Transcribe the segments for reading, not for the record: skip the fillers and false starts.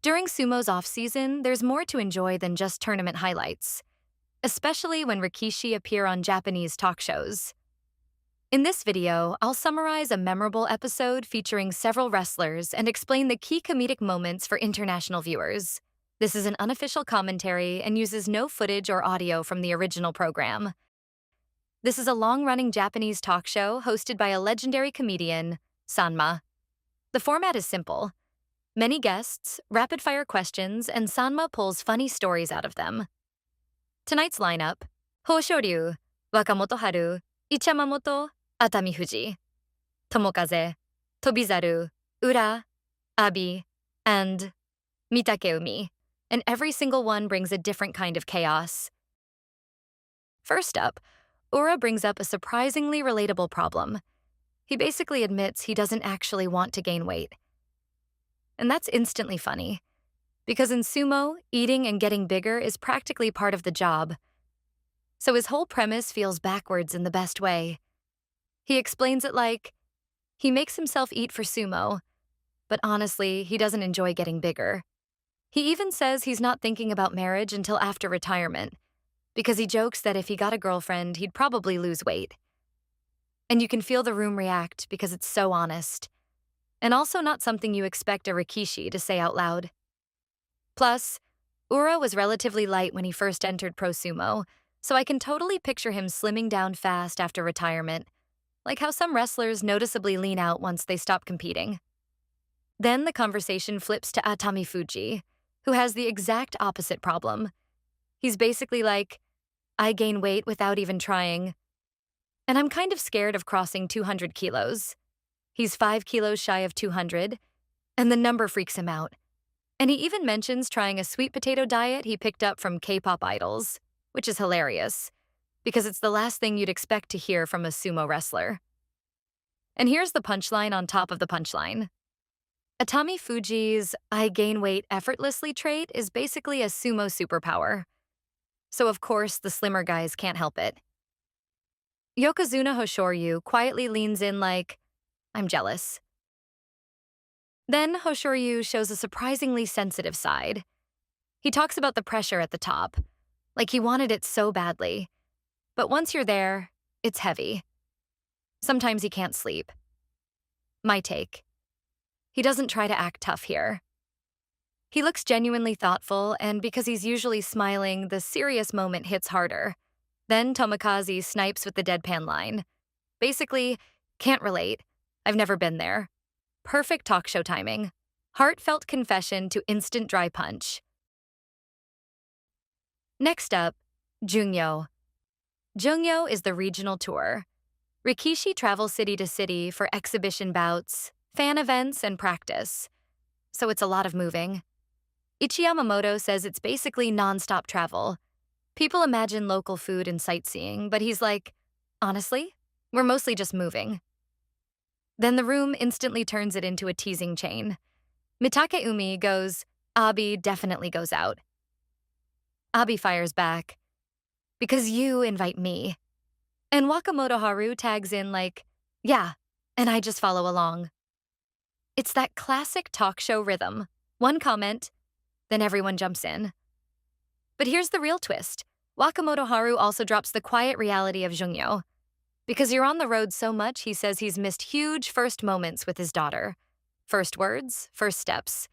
During sumo's off-season, there's more to enjoy than just tournament highlights, especially when rikishi appear on Japanese talk shows. In this video, I'll summarize a memorable episode featuring several wrestlers and explain the key comedic moments for international viewers. This is an unofficial commentary and uses no footage or audio from the original program. This is a long-running Japanese talk show hosted by a legendary comedian, Sanma. The format is simple. Many guests, rapid-fire questions, and Sanma pulls funny stories out of them. Tonight's lineup: Hoshoryu, Wakamoto Haru, Ichamamoto, Atami Fuji, Tomokaze, Tobizaru, Ura, Abi, and Mitakeumi, and every single one brings a different kind of chaos. First up, Ura brings up a surprisingly relatable problem. He basically admits he doesn't actually want to gain weight. And that's instantly funny, because in sumo, eating and getting bigger is practically part of the job. So his whole premise feels backwards in the best way. He explains it like, he makes himself eat for sumo, but honestly, he doesn't enjoy getting bigger. He even says he's not thinking about marriage until after retirement, because he jokes that if he got a girlfriend, he'd probably lose weight. And you can feel the room react because it's so honest, and also not something you expect a rikishi to say out loud. Plus, Ura was relatively light when he first entered pro sumo, so I can totally picture him slimming down fast after retirement, like how some wrestlers noticeably lean out once they stop competing. Then the conversation flips to Atami Fuji, who has the exact opposite problem. He's basically like, I gain weight without even trying. And I'm kind of scared of crossing 200 kilos. He's 5 kilos shy of 200, and the number freaks him out. And he even mentions trying a sweet potato diet he picked up from K-pop idols, which is hilarious, because it's the last thing you'd expect to hear from a sumo wrestler. And here's the punchline on top of the punchline. Atami Fuji's I gain weight effortlessly trait is basically a sumo superpower. So of course, the slimmer guys can't help it. Yokozuna Hoshoryu quietly leans in like, I'm jealous. Then Hoshoryu shows a surprisingly sensitive side. He talks about the pressure at the top, like he wanted it so badly. But once you're there, it's heavy. Sometimes he can't sleep. My take. He doesn't try to act tough here. He looks genuinely thoughtful, and because he's usually smiling, the serious moment hits harder. Then Tomokaze snipes with the deadpan line. Basically, can't relate. I've never been there. Perfect talk show timing. Heartfelt confession to instant dry punch. Next up, Jungyo. Jungyo is the regional tour. Rikishi travels city to city for exhibition bouts, fan events, and practice. So it's a lot of moving. Ichiyamamoto says it's basically non-stop travel. People imagine local food and sightseeing, but he's like, honestly, we're mostly just moving. Then the room instantly turns it into a teasing chain. Mitakeumi goes, Abi definitely goes out. Abi fires back, because you invite me. And Wakamoto Haru tags in like, yeah, and I just follow along. It's that classic talk show rhythm. One comment, then everyone jumps in. But here's the real twist. Wakamoto Haru also drops the quiet reality of Jungyo. Because you're on the road so much, he says he's missed huge first moments with his daughter. First words, first steps.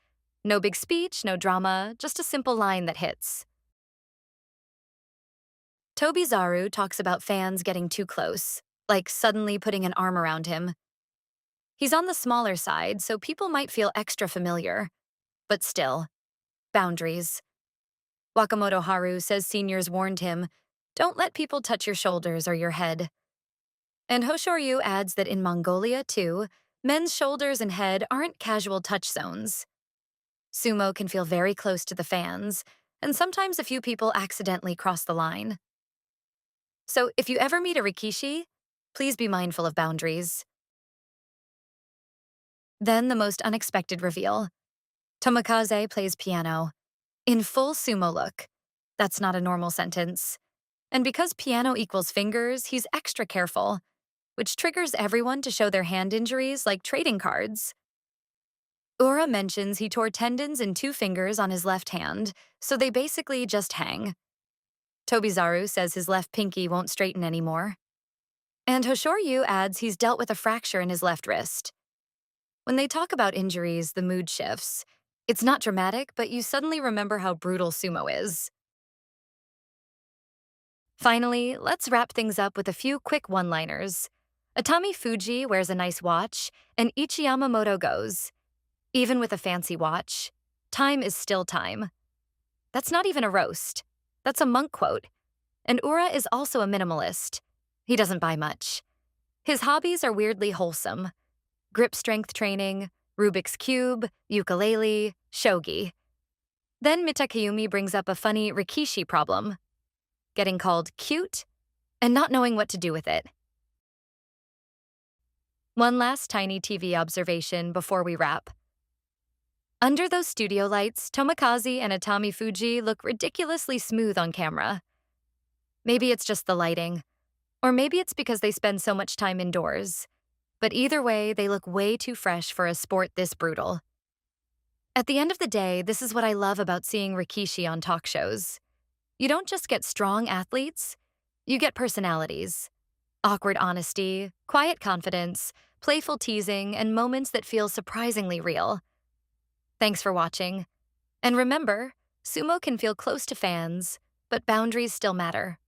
No big speech, no drama, just a simple line that hits. Tobizaru talks about fans getting too close, like suddenly putting an arm around him. He's on the smaller side, so people might feel extra familiar. But still, boundaries. Wakamoto Haru says seniors warned him, don't let people touch your shoulders or your head. And Hoshoryu adds that in Mongolia, too, men's shoulders and head aren't casual touch zones. Sumo can feel very close to the fans, and sometimes a few people accidentally cross the line. So if you ever meet a rikishi, please be mindful of boundaries. Then the most unexpected reveal. Tomokaze plays piano. In full sumo look. That's not a normal sentence. And because piano equals fingers, he's extra careful, which triggers everyone to show their hand injuries like trading cards. Ura mentions he tore tendons in 2 fingers on his left hand, so they basically just hang. Tobizaru says his left pinky won't straighten anymore. And Hoshoryu adds he's dealt with a fracture in his left wrist. When they talk about injuries, the mood shifts. It's not dramatic, but you suddenly remember how brutal sumo is. Finally, let's wrap things up with a few quick one-liners. Atami Fuji wears a nice watch, and Ichi Yamamoto goes, "Even with a fancy watch, time is still time." That's not even a roast. That's a monk quote. And Ura is also a minimalist. He doesn't buy much. His hobbies are weirdly wholesome. Grip strength training, Rubik's Cube, ukulele, shogi. Then Mitakayumi brings up a funny rikishi problem, getting called cute and not knowing what to do with it. One last tiny TV observation before we wrap. Under those studio lights, Tomokazi and Atami Fuji look ridiculously smooth on camera. Maybe it's just the lighting, or maybe it's because they spend so much time indoors. But either way, they look way too fresh for a sport this brutal. At the end of the day, this is what I love about seeing rikishi on talk shows. You don't just get strong athletes, you get personalities. Awkward honesty, quiet confidence, playful teasing, and moments that feel surprisingly real. Thanks for watching. And remember, sumo can feel close to fans, but boundaries still matter.